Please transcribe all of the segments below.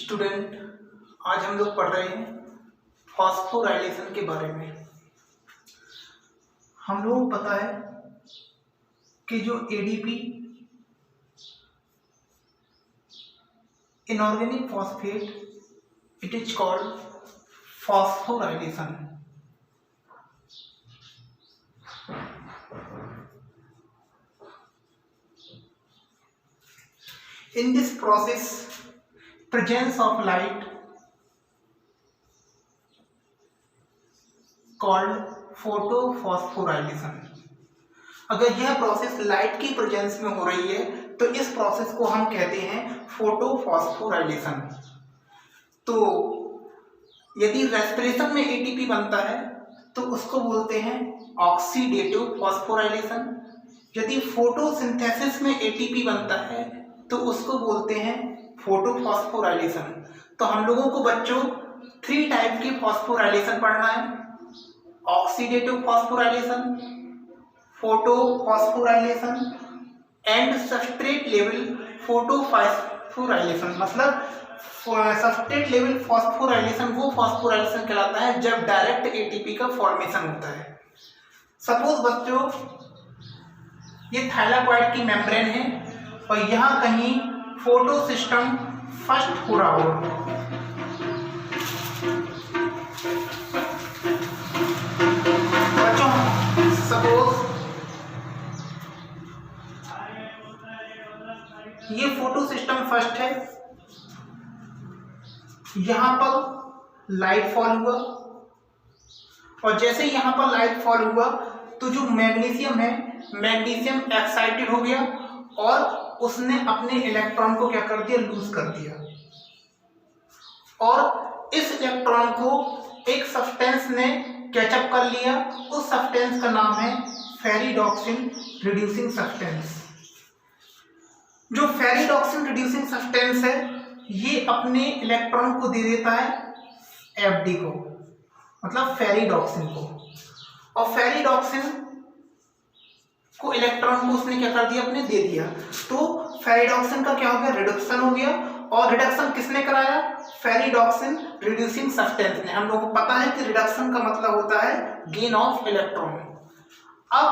Student, आज हम लोग पढ़ रहे हैं फॉस्फोराइलेशन के बारे में। हम लोगों को पता है कि जो ADP inorganic phosphate it is called phosphorylation. In this process, presence of light called photophosphorylation। अगर यह प्रोसेस लाइट की प्रेजेंस में हो रही है तो इस प्रोसेस को हम कहते हैं फोटोफॉस्फोराइलेशन। तो यदि रेस्पिरेशन में एटीपी बनता है तो उसको बोलते हैं ऑक्सीडेटिव फॉस्फोराइलेशन। यदि फोटोसिंथेसिस में एटीपी बनता है तो उसको बोलते हैं फोटोफॉस्फोराइलेशन। तो हम लोगों को बच्चों 3 टाइप की फॉस्फोराइलेशन पढ़ना है: oxidative phosphorylation, photophosphorylation and substrate level photophosphorylation. मतलब सबस्ट्रेट लेवल फॉस्फोराइलेशन वो फॉस्फोराइलेशन कहलाता है जब डायरेक्ट एटीपी का फॉर्मेशन होता है। सपोज बच्चों ये थाइलाकॉइड की मेम्ब्रेन है और यहाँ कहीं फोटो सिस्टम फर्स्ट हो रहा हो। बच्चों सपोज ये फोटो सिस्टम फर्स्ट है, यहां पर लाइट फॉल हुआ और जैसे यहां पर लाइट फॉल हुआ तो जो मैग्नीशियम है, मैग्नीशियम एक्साइटेड हो गया और उसने अपने इलेक्ट्रॉन को क्या कर दिया, लूज कर दिया। और इस इलेक्ट्रॉन को एक सब्सटेंस ने कैचअप कर लिया। उस सब्सटेंस का नाम है फेरिडॉक्सिन रिड्यूसिंग सब्सटेंस। जो फेरिडॉक्सिन रिड्यूसिंग सब्सटेंस है ये अपने इलेक्ट्रॉन को दे देता है एफडी को, मतलब फेरिडॉक्सिन को। और फेरिडॉक्सिन को इलेक्ट्रॉन को उसने क्या कर दिया, अपने दे दिया। तो फेरिडॉक्सिन का क्या हो गया, रिडक्शन हो गया। और रिडक्शन किसने कराया, फेरिडॉक्सिन रिड्यूसिंग सब्सटेंस ने। हम लोगों को पता है कि रिडक्शन का मतलब होता है गेन ऑफ इलेक्ट्रॉन। अब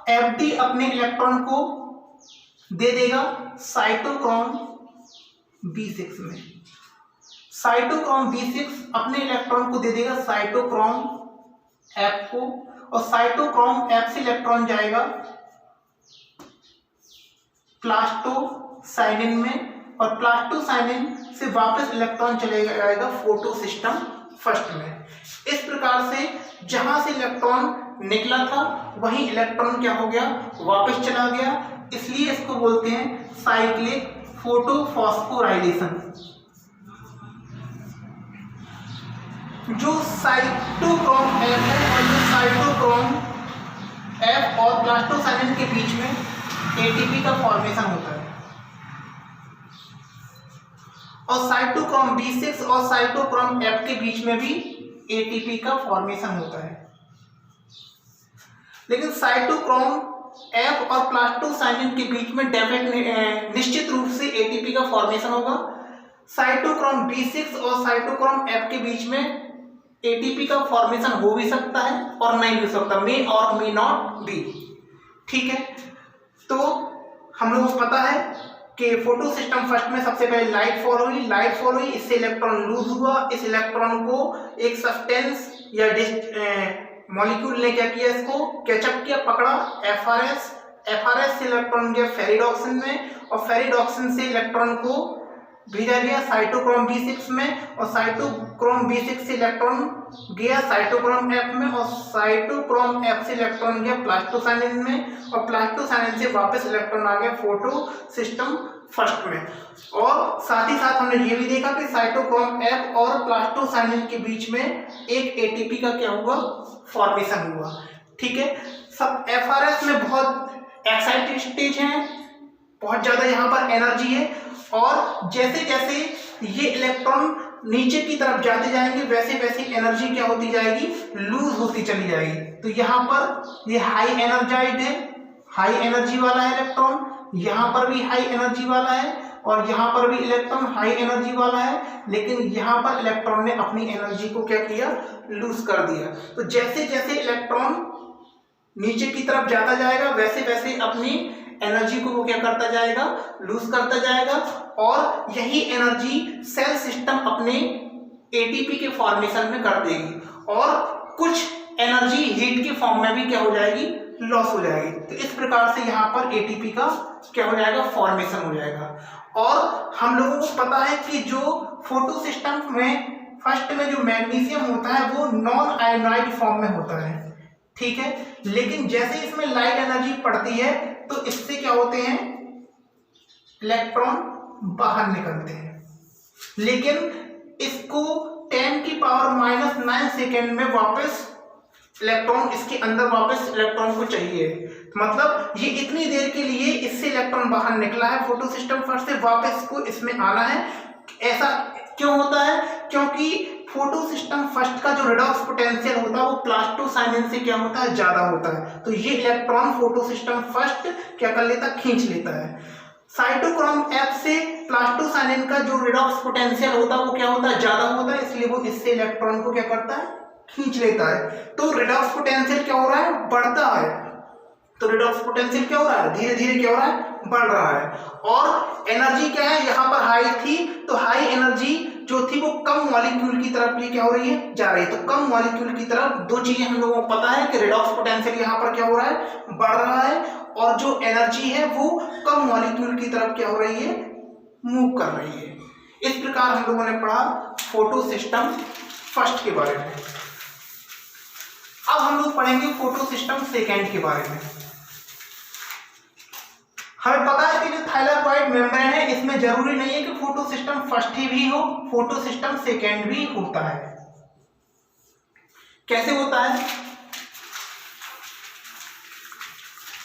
एफडी अपने इलेक्ट्रॉन को दे देगा साइटोक्रोम B6 में। साइटोक्रोम B6 अपने इलेक्ट्रॉन को दे देगा साइटोक्रोम F को और साइटोक्रोम F से इलेक्ट्रॉन जाएगा प्लास्टोसाइनिन में और प्लास्टोसाइनिन से वापस इलेक्ट्रॉन चले जाएगा फोटो सिस्टम फर्स्ट में। इस प्रकार से जहां से इलेक्ट्रॉन निकला था वहीं इलेक्ट्रॉन क्या हो गया, वापस चला गया। इसलिए इसको बोलते हैं साइक्लिक फोटोफॉस्फोराइलेशन। जो साइटोक्रोम F है और जो साइटोक्रोम F और प्लास्टोसाइनिन के बीच में एटीपी का फॉर्मेशन होता है। और साइटोक्रोम B6 और साइटोक्रोम F के बीच में भी एटीपी का फॉर्मेशन होता है। लेकिन साइटोक्रोम F और प्लास्टोसाइनिन के बीच में निश्चित रूप से एटीपी का फॉर्मेशन होगा। साइटोक्रोम B6 और साइटोक्रोम F के बीच में एटीपी का फॉर्मेशन हो भी सकता है और नहीं भी सकता, मे और मे नॉट बी। ठीक है, तो हम लोगों को पता है कि फोटो सिस्टम फर्स्ट में सबसे पहले लाइट फॉल हुई, इससे इलेक्ट्रॉन लूज हुआ। इस इलेक्ट्रॉन को एक सब्सटेंस या मॉलिक्यूल ने क्या किया, इसको कैचअप किया, पकड़ा, एफआरएस से इलेक्ट्रॉन गया फेरिडॉक्सिन में और फेरिडॉक्सिन से इलेक्ट्रॉन को भेजा गया साइटोक्रोम B6 में और साइटोक्रोम B6 से इलेक्ट्रॉन गया साइटोक्रोम F में और साइटोक्रोम F से इलेक्ट्रॉन गया प्लास्टोसाइनिन में और प्लास्टोसाइनिन से वापस इलेक्ट्रॉन आ गया फोटो सिस्टम फर्स्ट में। और साथ ही साथ हमने ये भी देखा कि साइटोक्रोम F और प्लास्टोसाइनिन के बीच में एक एटीपी का क्या हुआ, फॉर्मेशन हुआ। ठीक है, सब एफआरएस में बहुत एक्साइटेड स्टेज है, बहुत ज्यादा यहाँ पर एनर्जी है और जैसे जैसे ये इलेक्ट्रॉन नीचे की तरफ जाते जाएंगे वैसे वैसे एनर्जी क्या होती जाएगी, लूज होती चली जाएगी। तो यहाँ पर ये हाई एनर्जाइड है, हाई एनर्जी वाला है इलेक्ट्रॉन, यहाँ पर भी हाई एनर्जी वाला है और यहाँ पर भी इलेक्ट्रॉन हाई एनर्जी वाला है, लेकिन यहाँ पर इलेक्ट्रॉन ने अपनी एनर्जी को क्या किया, लूज कर दिया। तो जैसे जैसे इलेक्ट्रॉन नीचे की तरफ जाता जाएगा वैसे वैसे अपनी एनर्जी को वो क्या करता जाएगा, लूज करता जाएगा, और यही एनर्जी सेल सिस्टम अपने एटीपी के फॉर्मेशन में कर देगी, और कुछ एनर्जी हीट के फॉर्म में भी क्या हो जाएगी, लॉस हो जाएगी। तो इस प्रकार से यहाँ पर एटीपी का क्या हो जाएगा, फॉर्मेशन हो जाएगा। और हम लोगों को पता है कि जो फोटो सिस्टम में फर्स्ट में जो मैग्नीशियम होता है वो नॉन आयोनाइड फॉर्म में होता है, ठीक है, लेकिन जैसे इसमें लाइट एनर्जी पड़ती है तो इससे क्या होते हैं, इलेक्ट्रॉन बाहर निकलते हैं, लेकिन इसको 10⁻⁹ सेकेंड में वापस इलेक्ट्रॉन, इसके अंदर वापस इलेक्ट्रॉन को चाहिए। मतलब ये इतनी देर के लिए इससे इलेक्ट्रॉन बाहर निकला है फोटो सिस्टम फर्स्ट से, वापस को इसमें आना है। ऐसा क्यों होता है, क्योंकि फोटो सिस्टम फर्स्ट का जो रेडॉक्स पोटेंशियल होता है वो प्लास्टोसाइनिन से क्या होता है, ज्यादा होता है। तो ये इलेक्ट्रॉन फोटो सिस्टम फर्स्ट क्या कर लेता है, खींच लेता है। साइटोक्रोम F से प्लास्टोसाइनिन का जो रेडॉक्स पोटेंशियल होता है वो क्या होता है, ज्यादा होता है, इसलिए वो इससे इलेक्ट्रॉन को क्या करता है, खींच लेता है। तो रेडॉक्स पोटेंशियल क्या हो रहा है, बढ़ता है। तो रेडॉक्स पोटेंशियल क्या हो रहा है, धीरे धीरे क्या हो रहा है, बढ़ रहा है। और एनर्जी क्या है, यहाँ पर हाई थी, तो हाई एनर्जी जो थी वो कम मॉलिक्यूल की तरफ ये क्या हो रही है, जा रही है। तो कम मॉलिक्यूल की तरफ दो चीजें हम लोगों को पता है कि रेडॉक्स पोटेंशियल यहाँ पर क्या हो रहा है, बढ़ रहा है, और जो एनर्जी है वो कम मॉलिक्यूल की तरफ क्या हो रही है, मूव कर रही है। इस प्रकार हम लोगों ने पढ़ा फोटो सिस्टम फर्स्ट के बारे में। अब हम लोग पढ़ेंगे फोटो सिस्टम सेकेंड के बारे में। हमें पता है कि जो थाइलाकोइड मेम्ब्रेन है इसमें जरूरी नहीं है कि फोटो सिस्टम फर्स्ट ही भी हो, फोटो सिस्टम सेकेंड भी होता है। कैसे होता है,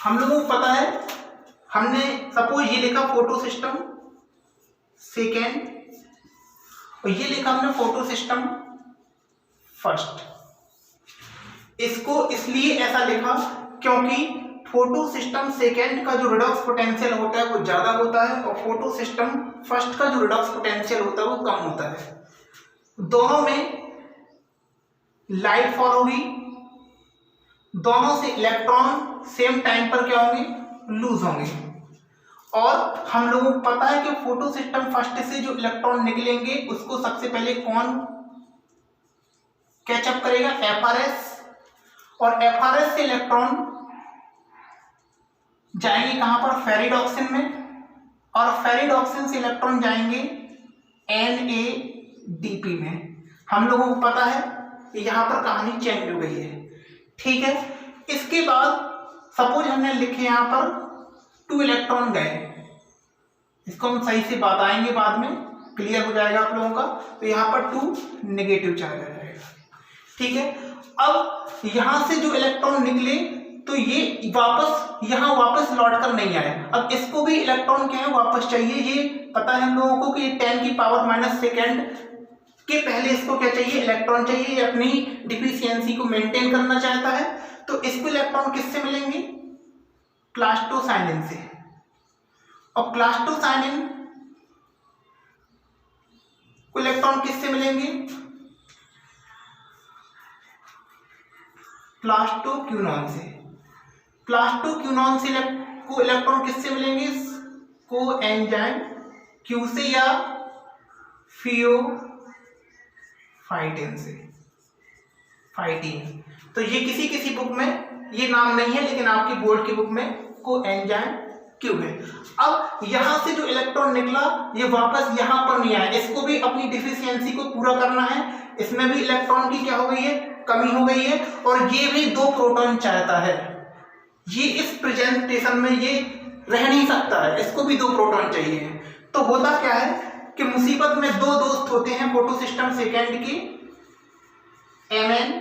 हम लोगों को पता है, हमने सपोज ये लिखा फोटो सिस्टम सेकेंड और ये लिखा हमने फोटो सिस्टम फर्स्ट। इसको इसलिए ऐसा लिखा क्योंकि फोटो सिस्टम सेकेंड का जो रेडॉक्स पोटेंशियल होता है वो ज्यादा होता है, और फोटो सिस्टम फर्स्ट का जो रेडॉक्स पोटेंशियल होता है वो कम होता है। दोनों में लाइट फॉल होगी, दोनों से इलेक्ट्रॉन सेम टाइम पर क्या होंगे, लूज होंगे। और हम लोगों को पता है कि फोटो सिस्टम फर्स्ट से जो इलेक्ट्रॉन निकलेंगे उसको सबसे पहले कौन कैचअप करेगा, FRS, और FRS से इलेक्ट्रॉन जाएंगे कहां पर, फेरिडॉक्सिन में, और फेरिडॉक्सिन से इलेक्ट्रॉन जाएंगे NADP में। हम लोगों को पता है कि यहां पर कहानी चेंज हो गई है, ठीक है। इसके बाद सपोज हमने लिखे यहां पर 2 इलेक्ट्रॉन गए, इसको हम सही से बताएंगे बाद में, क्लियर हो जाएगा आप लोगों का। तो यहां पर 2 नेगेटिव चार्ज आ जाएगा, ठीक है। अब यहां से जो इलेक्ट्रॉन निकले तो ये वापस लौट कर नहीं आए। अब इसको भी इलेक्ट्रॉन क्या है, वापस चाहिए। ये पता है हम लोगों को कि 10⁻⁻ सेकेंड के पहले इसको क्या चाहिए, इलेक्ट्रॉन चाहिए। ये अपनी डिफिशियंसी को मेंटेन करना चाहता है। तो इसको इलेक्ट्रॉन किससे मिलेंगे, प्लास्टोसाइनिन से। और प्लास्टोसाइनिन को इलेक्ट्रॉन किससे मिलेंगे, प्लास्टोक्विनोन से। प्लास्टोक्विनोन से को इलेक्ट्रॉन किससे मिलेंगे, कोएंजाइम Q से या थियोफाइटिन से, फाइटिन। तो ये किसी बुक में ये नाम नहीं है, लेकिन आपकी बोर्ड की बुक में कोएंजाइम Q है। अब यहां से जो इलेक्ट्रॉन निकला ये वापस यहां पर नहीं आया, इसको भी अपनी डिफिशियंसी को पूरा करना है। इसमें भी इलेक्ट्रॉन की क्या हो गई है, कमी हो गई है, और ये भी 2 प्रोटॉन चाहता है। ये इस प्रेजेंटेशन में ये रह नहीं सकता है, इसको भी 2 प्रोटॉन चाहिए। तो होता क्या है कि मुसीबत में 2 दोस्त होते हैं फोटो सिस्टम सेकेंड के, Mn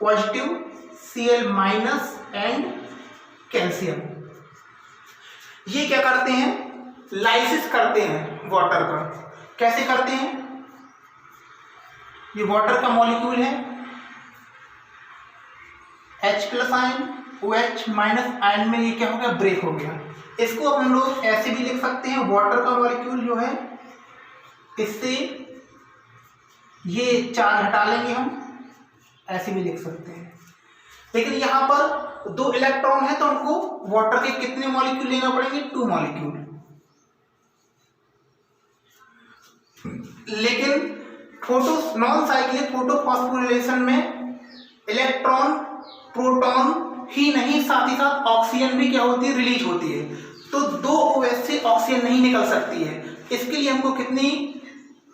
positive, Cl minus and calcium. ये क्या करते हैं, लाइसिस करते हैं वाटर का। कैसे करते हैं, ये वाटर का मॉलिक्यूल है H+ ion, OH minus ion में ये क्या हो गया, ब्रेक हो गया। इसको अब हम लोग ऐसे भी लिख सकते हैं, वाटर का मॉलिक्यूल जो है इससे ये चार्ज हटा लेंगे हम, ऐसे भी लिख सकते हैं। लेकिन यहाँ पर 2 इलेक्ट्रॉन है तो हमको वाटर के कितने मॉलिक्यूल लेना पड़ेंगे, 2 मॉलिक्यूल। लेकिन नॉन साइक्लिक फोटोफॉस्फोरिलेशन में इलेक्ट्रॉन प्रोटॉन ही नहीं, साथ ही साथ ऑक्सीजन भी क्या होती है, रिलीज होती है। तो 2 OH से ऑक्सीजन नहीं निकल सकती है। इसके लिए हमको कितनी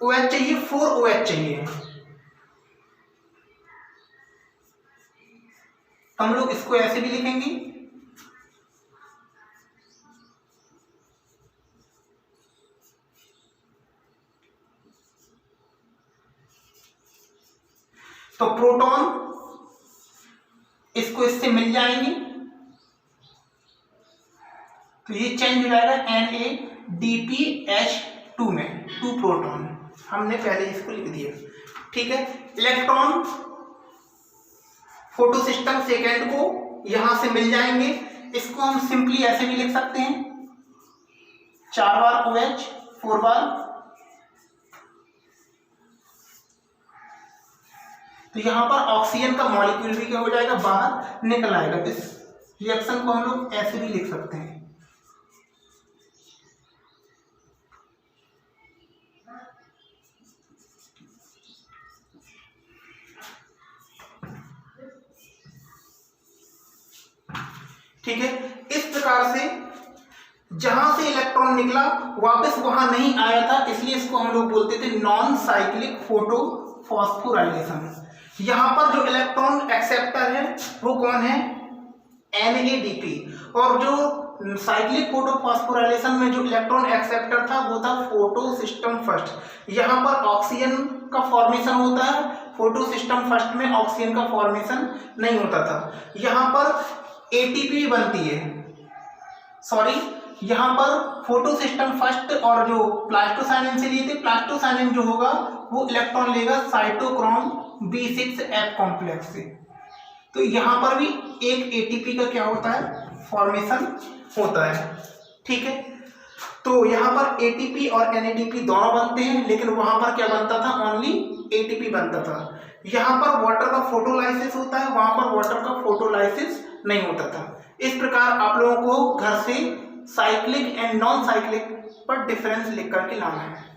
OH चाहिए, 4 OH चाहिए। हम लोग इसको ऐसे भी लिखेंगे, तो प्रोटॉन इसको इससे मिल जाएंगे तो ये चेंज हो जाएगा NADPH2 में, 2 प्रोटॉन। हमने पहले इसको लिख दिया, ठीक है। इलेक्ट्रॉन फोटो सिस्टम सेकेंड को यहां से मिल जाएंगे। इसको हम सिंपली ऐसे भी लिख सकते हैं, 4 बार OH 4 बार, तो यहां पर ऑक्सीजन का मॉलिक्यूल भी क्या हो जाएगा, बाहर निकल आएगा। इस रिएक्शन को हम लोग ऐसे भी लिख सकते हैं, ठीक है। इस प्रकार से जहां से इलेक्ट्रॉन निकला वापस वहां नहीं आया था, इसलिए इसको हम लोग बोलते थे नॉन साइक्लिक फोटोफॉस्फोराइलेशन। यहां पर जो इलेक्ट्रॉन एक्सेप्टर है वो कौन है, NADP। और जो साइक्लिक फोटोफॉस्फोराइलेशन में जो इलेक्ट्रॉन एक्सेप्टर था वो था फोटो सिस्टम फर्स्ट। यहां पर ऑक्सीजन का फॉर्मेशन होता है, फोटो सिस्टम फर्स्ट में ऑक्सीजन का फॉर्मेशन नहीं होता था। यहां पर ATP बनती है, सॉरी, यहां पर फोटो सिस्टम फर्स्ट और जो प्लास्टोसाइनिन से लिए थे, प्लास्टोसाइनिन जो होगा वो इलेक्ट्रॉन लेगा साइटोक्रोम B6F कॉम्प्लेक्स से। तो यहां पर भी एक ATP का क्या होता है, फॉर्मेशन होता है, ठीक है। तो यहां पर ATP और NADP दोनों बनते हैं, लेकिन वहां पर क्या बनता था, ओनली ATP बनता था। यहां पर वाटर का फोटोलाइसिस होता है, वहां पर वाटर का फोटोलाइसिस नहीं होता था। इस प्रकार आप लोगों को घर से साइक्लिक एंड नॉन साइक्लिक पर डिफरेंस लिख करके लाना है।